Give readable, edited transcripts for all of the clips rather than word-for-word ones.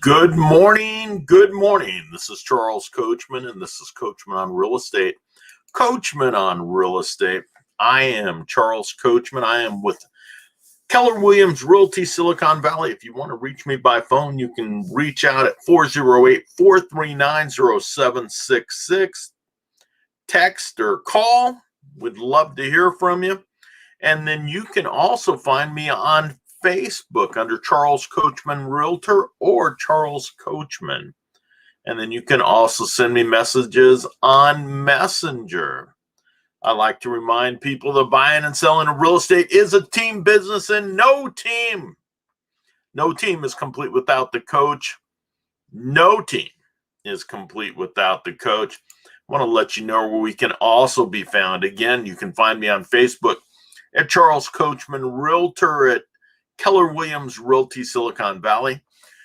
Good morning. Good morning. This is Charles Coachman, and this is Coachman on Real Estate. Coachman on Real Estate. I am Charles Coachman. I am with Keller Williams Realty, Silicon Valley. If you want to reach me by phone, you can reach out at 408-439-0766. Text or call. We'd love to hear from you. And then you can also find me on Facebook under Charles Coachman Realtor or Charles Coachman. And then you can also send me messages on Messenger. I like to remind people that buying and selling of real estate is a team business, and no team is complete without the coach. No team is complete without the coach. I want to let you know where we can also be found. Again, you can find me on Facebook at Charles Coachman Realtor, at Keller Williams Realty, Silicon Valley.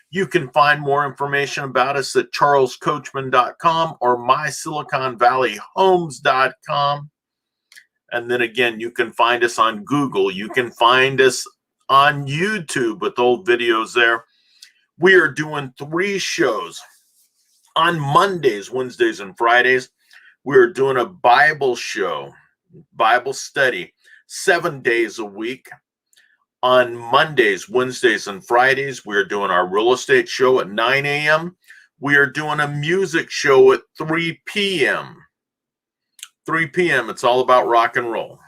You can find more information about us at charlescoachman.com or mysiliconvalleyhomes.com. And then again, you can find us on Google. You can find us on YouTube with old videos there. We are doing 3 shows on Mondays, Wednesdays, and Fridays. We're doing a Bible show, Bible study, 7 days a week. On Mondays, Wednesdays, and Fridays, we're doing our real estate show at 9 a.m. We are doing a music show at 3 p.m. 3 p.m. It's all about rock and roll.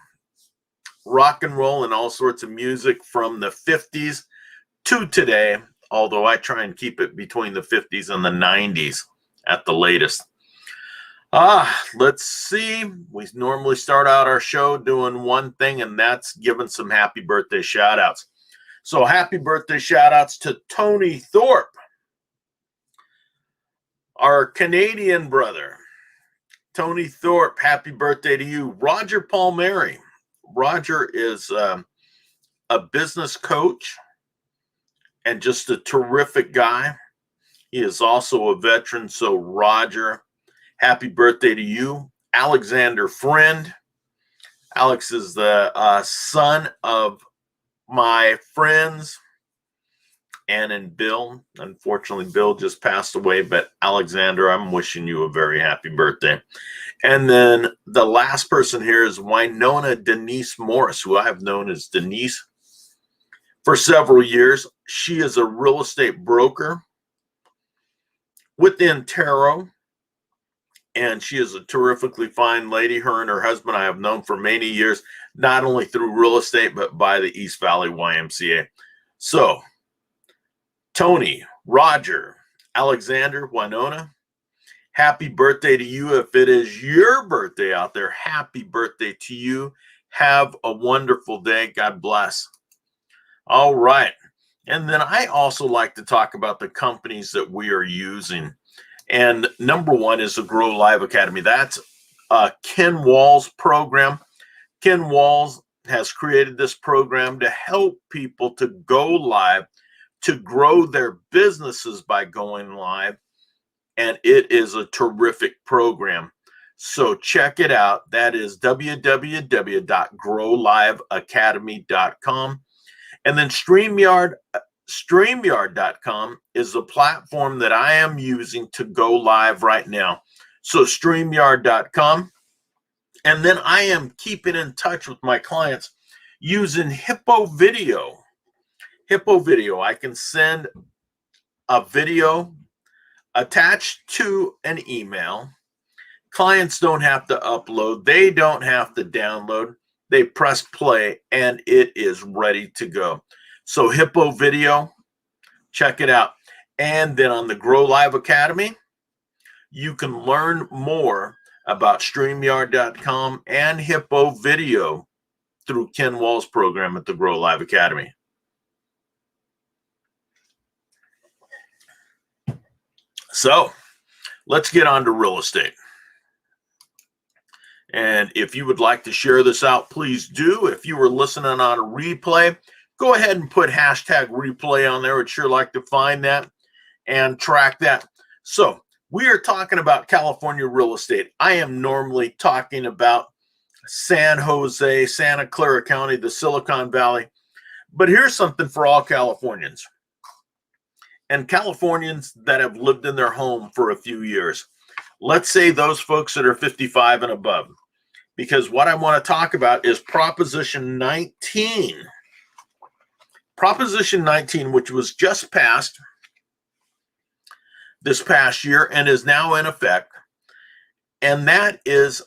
Rock and roll and all sorts of music from the 50s to today, although I try and keep it between the 50s and the 90s at the latest. Let's see. We normally start out our show doing one thing, and that's giving some happy birthday shout outs. So happy birthday shout outs to Tony Thorpe, our Canadian brother. Tony Thorpe, happy birthday to you. Roger Palmieri. Roger is a business coach and just a terrific guy. He is also a veteran. So Roger, happy birthday to you. Alexander Friend. Alex is the son of my friends, Ann and Bill. Unfortunately, Bill just passed away, but Alexander, I'm wishing you a very happy birthday. And then the last person here is Winona Denise Morris, who I have known as Denise for several years. She is a real estate broker within Tarot, and she is a terrifically fine lady. Her and her husband I have known for many years, not only through real estate, but by the East Valley YMCA. So, Tony, Roger, Alexander, Winona, happy birthday to you. If it is your birthday out there, happy birthday to you. Have a wonderful day. God bless. All right. And then I also like to talk about the companies that we are using. And number one is the Grow Live Academy. That's Ken Wall's program. Ken Walls has created this program to help people to go live, to grow their businesses by going live. And it is a terrific program. So check it out. That is www.growliveacademy.com. And then StreamYard.com is the platform that I am using to go live right now. So StreamYard.com. And then I am keeping in touch with my clients using Hippo Video. Hippo Video. I can send a video attached to an email. Clients don't have to upload. They don't have to download. They press play and it is ready to go. So Hippo Video, check it out. And then on the Grow Live Academy, you can learn more about StreamYard.com and Hippo Video through Ken Wall's program at the Grow Live Academy. So let's get on to real estate. And if you would like to share this out, please do. If you were listening on a replay, go ahead and put hashtag replay on there. I'd sure like to find that and track that. So we are talking about California real estate. I am normally talking about San Jose, Santa Clara County, the Silicon Valley. But here's something for all Californians. and Californians that have lived in their home for a few years. Let's say those folks that are 55 and above, because what I want to talk about is Proposition 19. Proposition 19, which was just passed this past year and is now in effect, and that is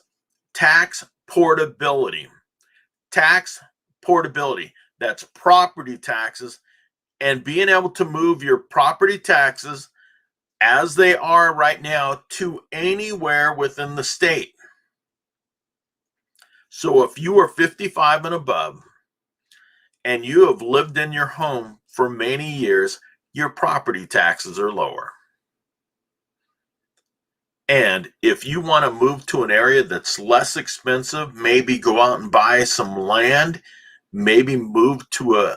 tax portability. Tax portability. That's property taxes and being able to move your property taxes as they are right now to anywhere within the state. So if you are 55 and above and you have lived in your home for many years, your property taxes are lower. And if you want to move to an area that's less expensive, maybe go out and buy some land, maybe move to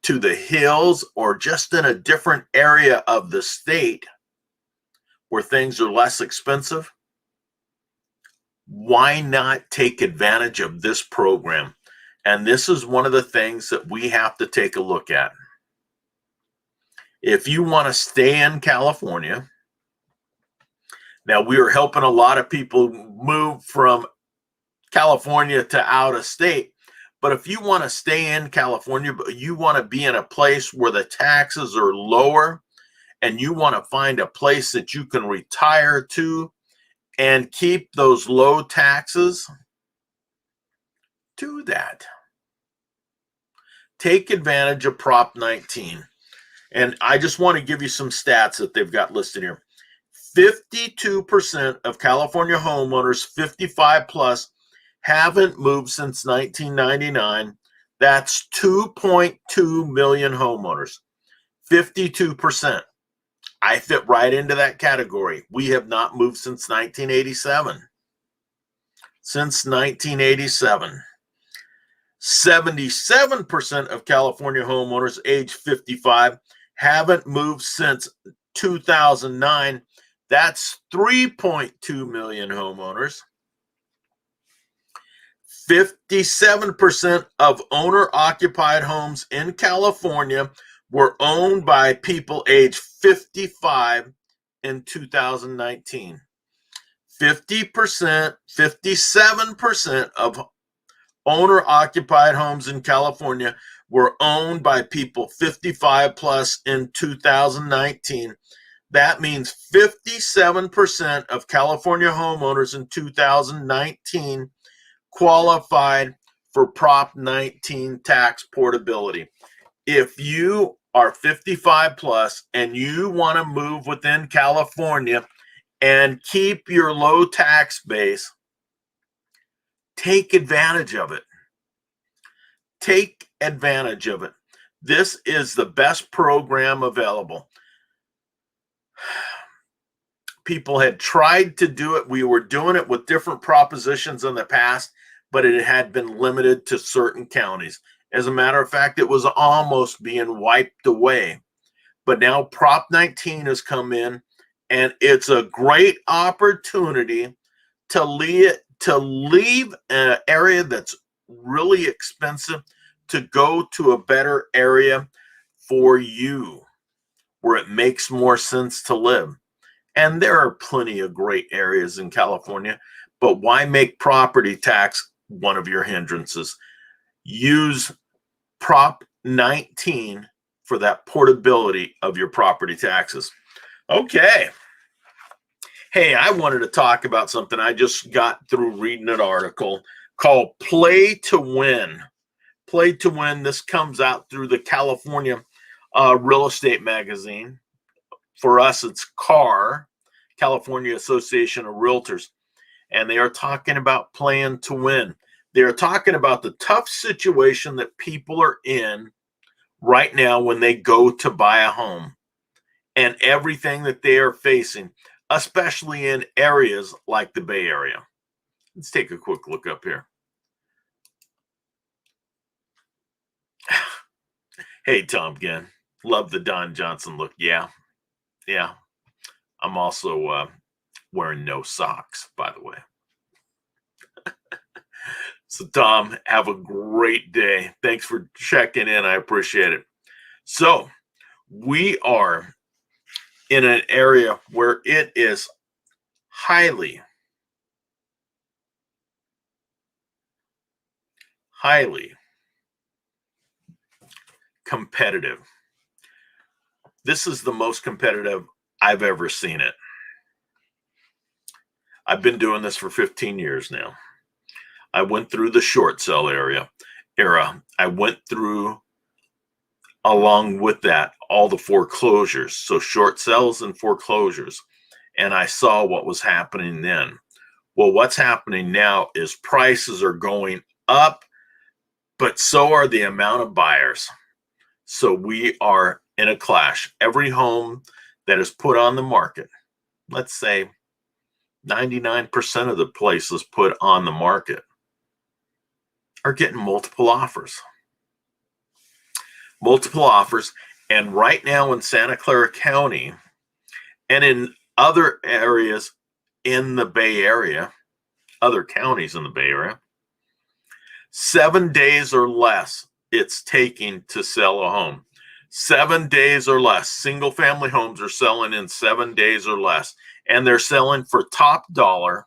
the hills or just in a different area of the state where things are less expensive, why not take advantage of this program? And this is one of the things that we have to take a look at. If you want to stay in California, now we are helping a lot of people move from California to out of state. But if you want to stay in California, but you want to be in a place where the taxes are lower and you want to find a place that you can retire to and keep those low taxes, do that. Take advantage of Prop 19. And I just want to give you some stats that they've got listed here. 52% of California homeowners 55 plus haven't moved since 1999. That's 2.2 million homeowners. 52%. I fit right into that category. We have not moved since 1987. Since 1987. 77% of California homeowners age 55 haven't moved since 2009. That's 3.2 million homeowners. 57% of owner-occupied homes in California were owned by people age 55 in 2019. 50%, 57% of owner-occupied homes in California were owned by people 55 plus in 2019. That means 57% of California homeowners in 2019 qualified for Prop 19 tax portability. If you are 55 plus and you want to move within California and keep your low tax base, take advantage of it. Take advantage of it. This is the best program available. People had tried to do it. We were doing it with different propositions in the past, but it had been limited to certain counties. As a matter of fact, it was almost being wiped away. But now Prop 19 has come in, and it's a great opportunity to leave an area that's really expensive to go to a better area for you where it makes more sense to live. And there are plenty of great areas in California, but why make property tax one of your hindrances? Use Prop 19 for that portability of your property taxes. Okay. Hey, I wanted to talk about something. I just got through reading an article called Play to Win. Play to Win. This comes out through the California Real Estate Magazine. For us, it's CAR, California Association of Realtors. And they are talking about playing to win. They are talking about the tough situation that people are in right now when they go to buy a home and everything that they are facing, especially in areas like the Bay Area. Let's take a quick look up here. Hey, Tom Ginn. Love the Don Johnson look. Yeah. I'm also wearing no socks, by the way. So, Tom, have a great day. Thanks for checking in. I appreciate it. So, we are in an area where it is highly, highly competitive. This is the most competitive I've ever seen it. I've been doing this for 15 years now. I went through the short sale era. I went through, along with that, all the foreclosures. So short sales and foreclosures. And I saw what was happening then. Well, what's happening now is prices are going up, but so are the amount of buyers. So we are in a clash. Every home that is put on the market, let's say 99% of the places put on the market, are getting multiple offers. Multiple offers. And right now in Santa Clara County and in other areas in the Bay Area, other counties in the Bay Area, 7 days or less it's taking to sell a home. 7 days or less. Single family homes are selling in 7 days or less. And they're selling for top dollar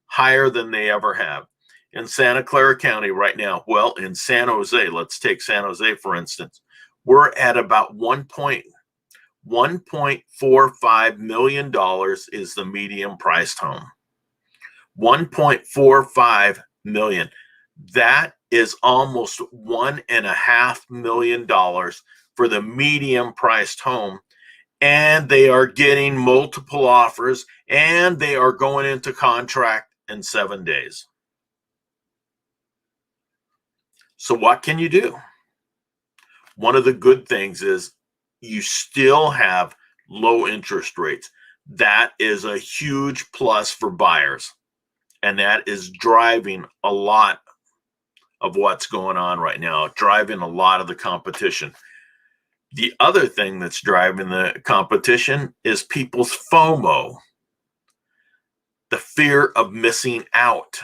higher than they ever have. In Santa Clara County right now, well, in San Jose, let's take San Jose for instance, we're at about $1.45 million is the medium priced home. 1.45 million. That is almost $1.5 million for the medium priced home. And they are getting multiple offers and they are going into contract in 7 days. So what can you do? One of the good things is you still have low interest rates. That is a huge plus for buyers. And that is driving a lot of what's going on right now, driving a lot of the competition. The other thing that's driving the competition is people's FOMO, the fear of missing out.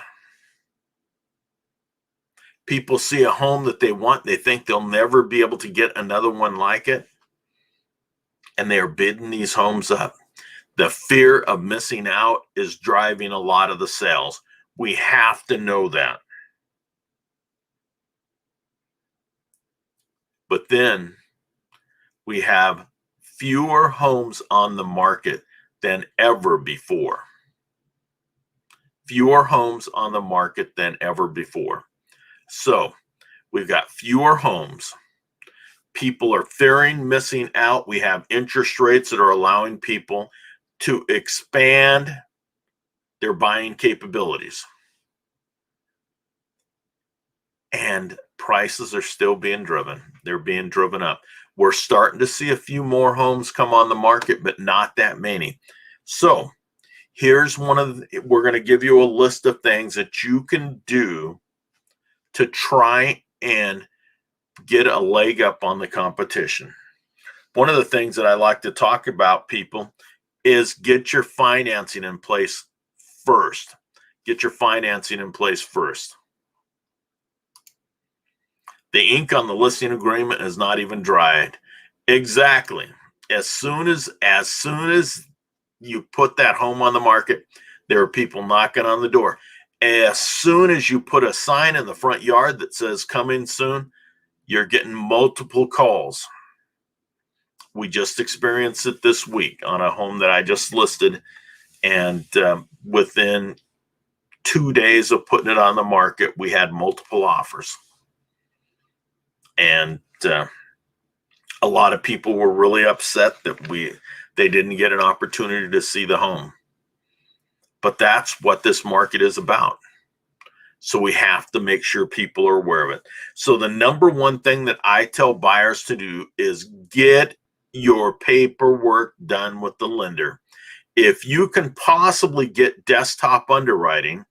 People see a home that they want, they think they'll never be able to get another one like it, and they are bidding these homes up. The fear of missing out is driving a lot of the sales. We have to know that. But then we have fewer homes on the market than ever before. Fewer homes on the market than ever before. So we've got fewer homes. People are fearing missing out. We have interest rates that are allowing people to expand their buying capabilities. And prices are still being driven. They're being driven up. We're starting to see a few more homes come on the market, but not that many. So here's we're going to give you a list of things that you can do to try and get a leg up on the competition. One of the things that I like to talk about, people, is get your financing in place first. Get your financing in place first. The ink on the listing agreement is not even dried. Exactly. As soon as you put that home on the market, there are people knocking on the door. As soon as you put a sign in the front yard that says coming soon, you're getting multiple calls. We just experienced it this week on a home that I just listed. And within 2 days of putting it on the market, we had multiple offers. And a lot of people were really upset that they didn't get an opportunity to see the home. But that's what this market is about. So we have to make sure people are aware of it. So the number one thing that I tell buyers to do is get your paperwork done with the lender. If you can possibly get desktop underwriting,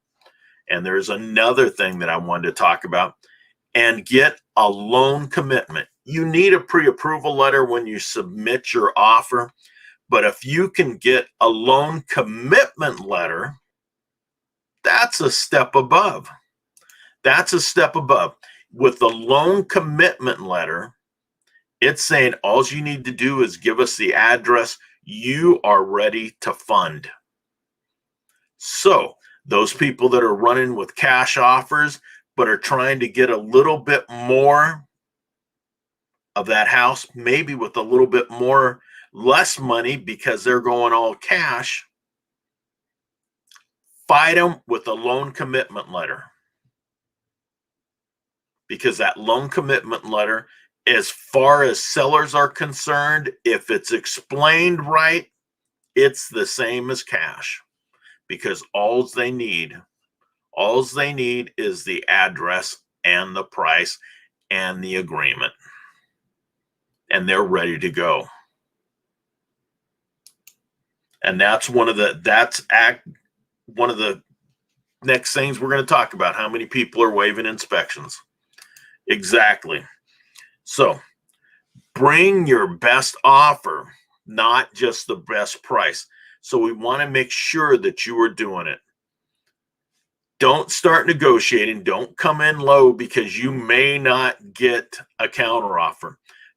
and there's another thing that I wanted to talk about, and get a loan commitment. You need a pre-approval letter when you submit your offer, but if you can get a loan commitment letter, that's a step above. That's a step above. With the loan commitment letter, it's saying all you need to do is give us the address. you are ready to fund. So those people that are running with cash offers, but are trying to get a little bit more of that house, maybe with a little bit more, less money because they're going all cash, fight them with a loan commitment letter. Because that loan commitment letter, as far as sellers are concerned, if it's explained right, it's the same as cash, because all they need is the address and the price and the agreement, and they're ready to go. And that's one of the next things we're going to talk about. How many people are waiving inspections? Exactly. So bring your best offer, not just the best price. So we want to make sure that you are doing it. Don't start negotiating. Don't come in low because you may not get a counteroffer.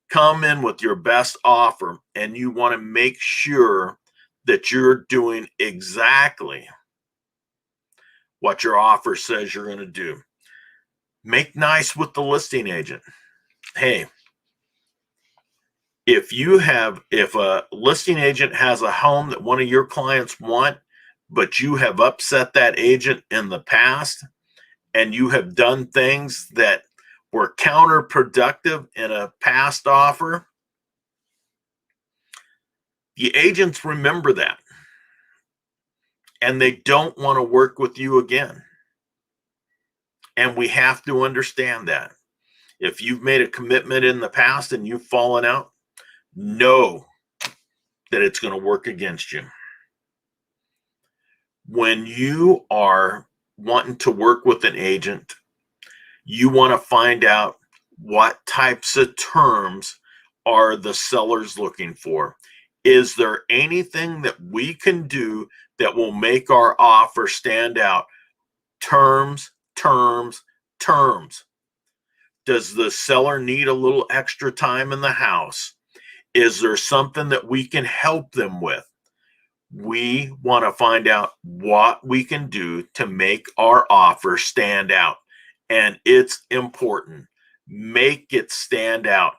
Come in with your best offer, and you want to make sure that you're doing exactly what your offer says you're going to do. Make nice with the listing agent. Hey, if a listing agent has a home that one of your clients want, but you have upset that agent in the past, and you have done things that were counterproductive in a past offer, the agents remember that, and they don't want to work with you again. And we have to understand that. If you've made a commitment in the past and you've fallen out, know that it's going to work against you. When you are wanting to work with an agent, you want to find out what types of terms are the sellers looking for. Is there anything that we can do that will make our offer stand out? Terms, terms, terms. Does the seller need a little extra time in the house? Is there something that we can help them with? We want to find out what we can do to make our offer stand out. And it's important. Make it stand out.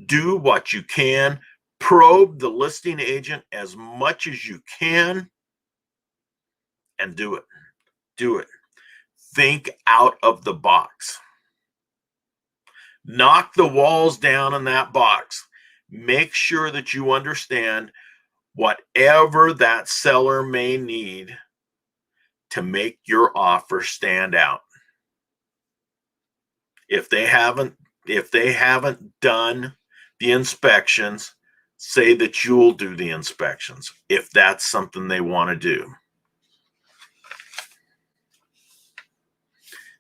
Do what you can. Probe the listing agent as much as you can, and do it. Do it. Think out of the box. Knock the walls down in that box. Make sure that you understand whatever that seller may need to make your offer stand out. If they haven't done the inspections, say that you'll do the inspections if that's something they want to do.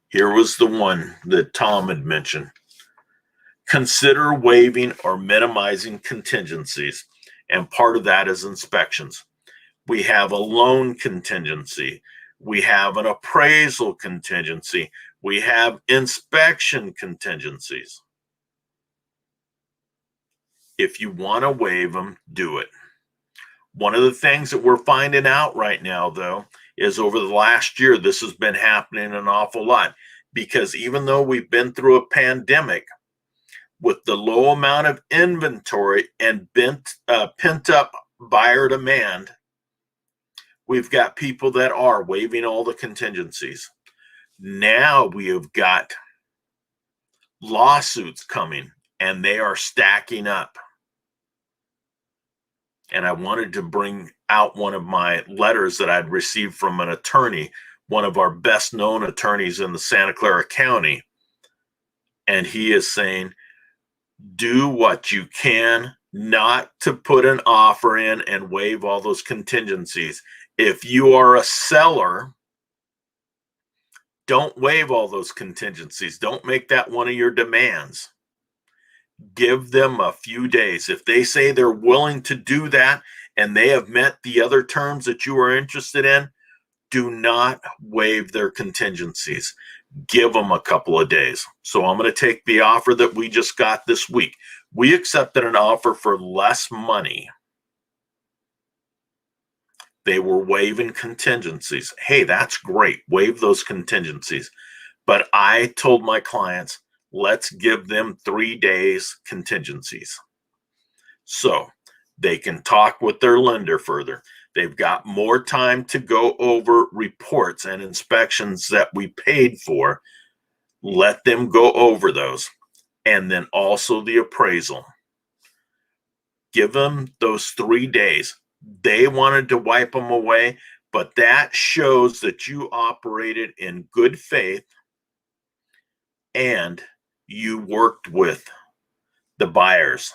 Here was the one that Tom had mentioned. Consider waiving or minimizing contingencies, and part of that is inspections. We have a loan contingency. We have an appraisal contingency. We have inspection contingencies. If you want to waive them, do it. One of the things that we're finding out right now, though, is over the last year, this has been happening an awful lot, because even though we've been through a pandemic, with the low amount of inventory and pent up buyer demand, we've got people that are waiving all the contingencies. Now we have got lawsuits coming, and they are stacking up. And I wanted to bring out one of my letters that I'd received from an attorney, one of our best known attorneys in the Santa Clara County. And he is saying, do what you can not to put an offer in and waive all those contingencies. If you are a seller, don't waive all those contingencies. Don't make that one of your demands. Give them a few days. If they say they're willing to do that and they have met the other terms that you are interested in, do not waive their contingencies. Give them a couple of days. So I'm going to take the offer that we just got this week. We accepted an offer for less money They were waiving contingencies. Hey, that's great. Waive those contingencies. But I told my clients, let's give them 3 days contingencies. So they can talk with their lender further. They've got more time to go over reports and inspections that we paid for. Let them go over those. And then also the appraisal. Give them those 3 days. They wanted to wipe them away, but that shows that you operated in good faith and you worked with the buyers.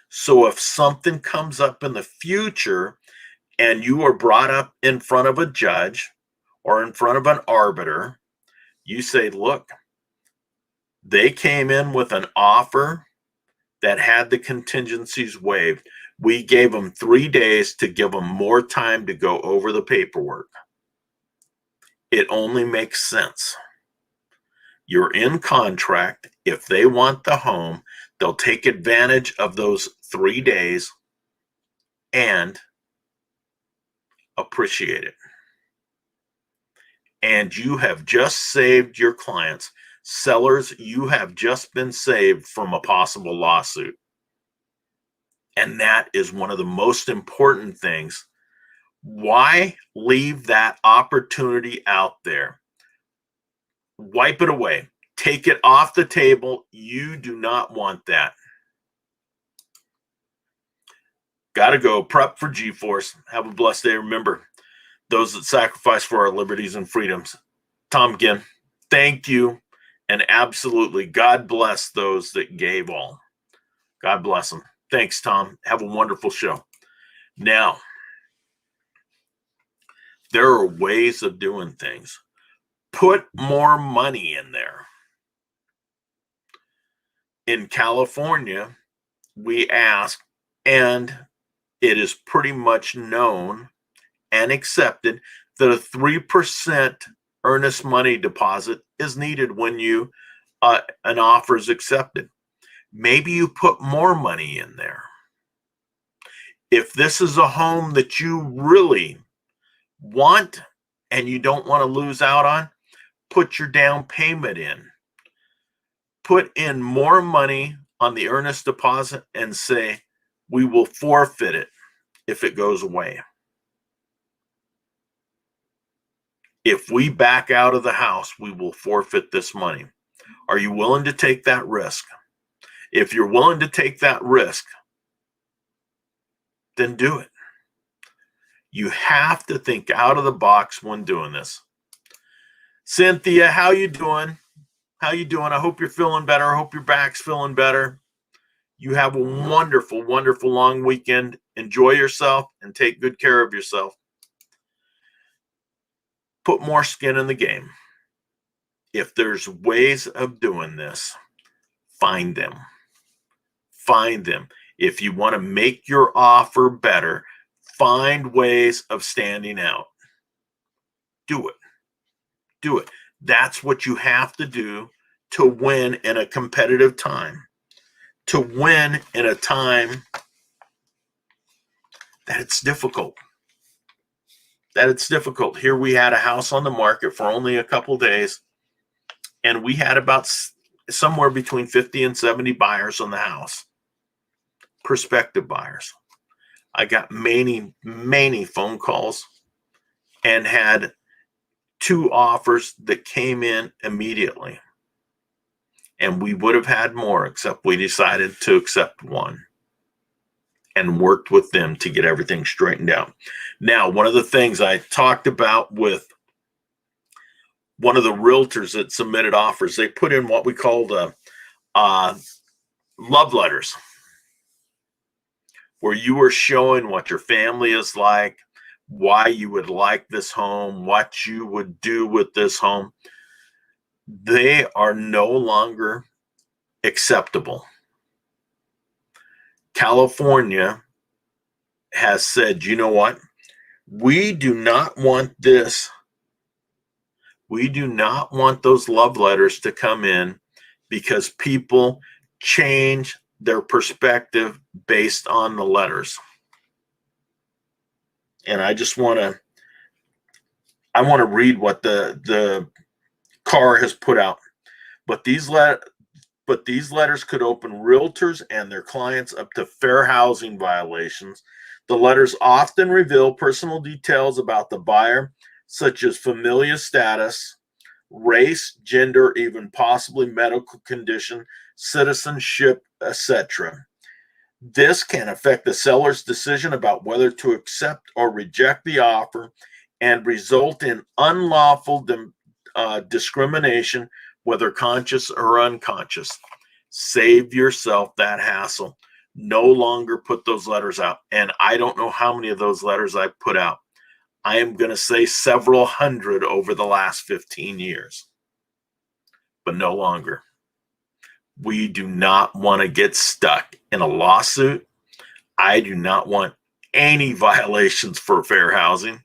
So if something comes up in the future and you are brought up in front of a judge or in front of an arbiter, you say, look, they came in with an offer that had the contingencies waived. We gave them 3 days to give them more time to go over the paperwork. It only makes sense. You're in contract. If they want the home, they'll take advantage of those 3 days and appreciate it. And you have just saved your clients. Sellers, you have just been saved from a possible lawsuit. And that is one of the most important things. Why leave that opportunity out there? Wipe it away. Take it off the table. You do not want that. Gotta go. Prep for G-Force. Have a blessed day. Remember, those that sacrifice for our liberties and freedoms. Tom again, thank you. And absolutely, God bless those that gave all. God bless them. Thanks, Tom. Have a wonderful show. Now, there are ways of doing things. Put more money in there. In California, we ask, and it is pretty much known and accepted that a 3% earnest money deposit is needed when an offer is accepted. Maybe you put more money in there. If this is a home that you really want and you don't want to lose out on, put your down payment in. Put in more money on the earnest deposit and say, we will forfeit it if it goes away. If we back out of the house, we will forfeit this money. Are you willing to take that risk? If you're willing to take that risk, then do it. You have to think out of the box when doing this. Cynthia, how you doing? How you doing? I hope you're feeling better. I hope your back's feeling better. You have a wonderful, wonderful long weekend. Enjoy yourself and take good care of yourself. Put more skin in the game. If there's ways of doing this, find them. Find them. If you want to make your offer better, find ways of standing out. Do it. Do it. That's what you have to do to win in a competitive time. To win in a time that it's difficult. That it's difficult. Here we had a house on the market for only a couple days, and we had about somewhere between 50 and 70 buyers on the house. Prospective buyers. I got many, many phone calls and had 2 offers that came in immediately. And we would have had more, except we decided to accept 1 and worked with them to get everything straightened out. Now, one of the things I talked about with one of the realtors that submitted offers, they put in what we call the love letters, where you were showing what your family is like, why you would like this home, what you would do with this home. They are no longer acceptable. California has said, you know what? We do not want this. We do not want those love letters to come in because people change their perspective based on the letters. And I just want to read what the car has put out. But these letters could open realtors and their clients up to fair housing violations. The letters often reveal personal details about the buyer, such as familial status, race, gender, even possibly medical condition, citizenship, etc. This can affect the seller's decision about whether to accept or reject the offer and result in unlawful discrimination, whether conscious or unconscious. Save yourself that hassle. No longer put those letters out. And I don't know how many of those letters I've put out. I am going to say several hundred over the last 15 years, but no longer. We do not want to get stuck in a lawsuit. I do not want any violations for fair housing.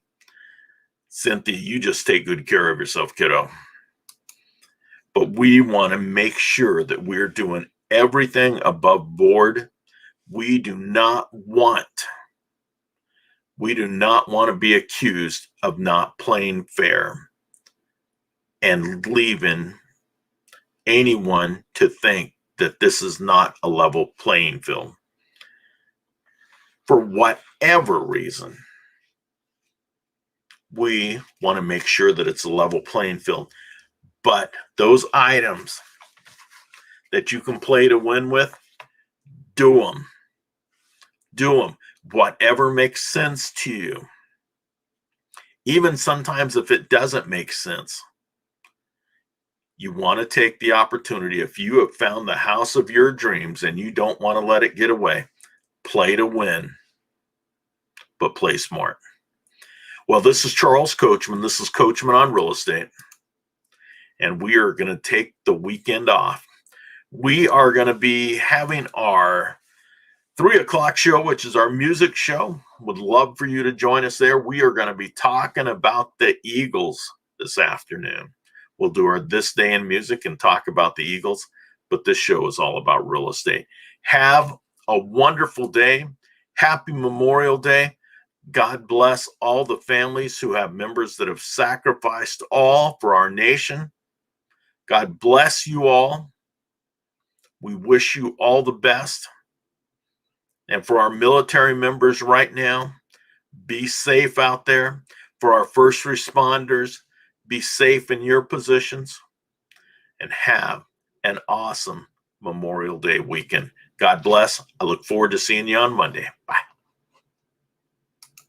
Cynthia, you just take good care of yourself, kiddo. But we want to make sure that we're doing everything above board. We do not want to be accused of not playing fair and leaving anyone to think that this is not a level playing field. For whatever reason, we want to make sure that it's a level playing field. But those items that you can play to win with, do them. Do them. Whatever makes sense to you. Even sometimes if it doesn't make sense, you want to take the opportunity. If you have found the house of your dreams and you don't want to let it get away, play to win, but play smart. Well, this is Charles Coachman. This is Coachman on Real Estate. And we are going to take the weekend off. We are going to be having our 3:00 show, which is our music show. Would love for you to join us there. We are going to be talking about the Eagles this afternoon. We'll do our This Day in Music and talk about the Eagles, but this show is all about real estate. Have a wonderful day. Happy Memorial Day. God bless all the families who have members that have sacrificed all for our nation. God bless you all. We wish you all the best. And for our military members right now, be safe out there. For our first responders, be safe in your positions. And have an awesome Memorial Day weekend. God bless. I look forward to seeing you on Monday. Bye.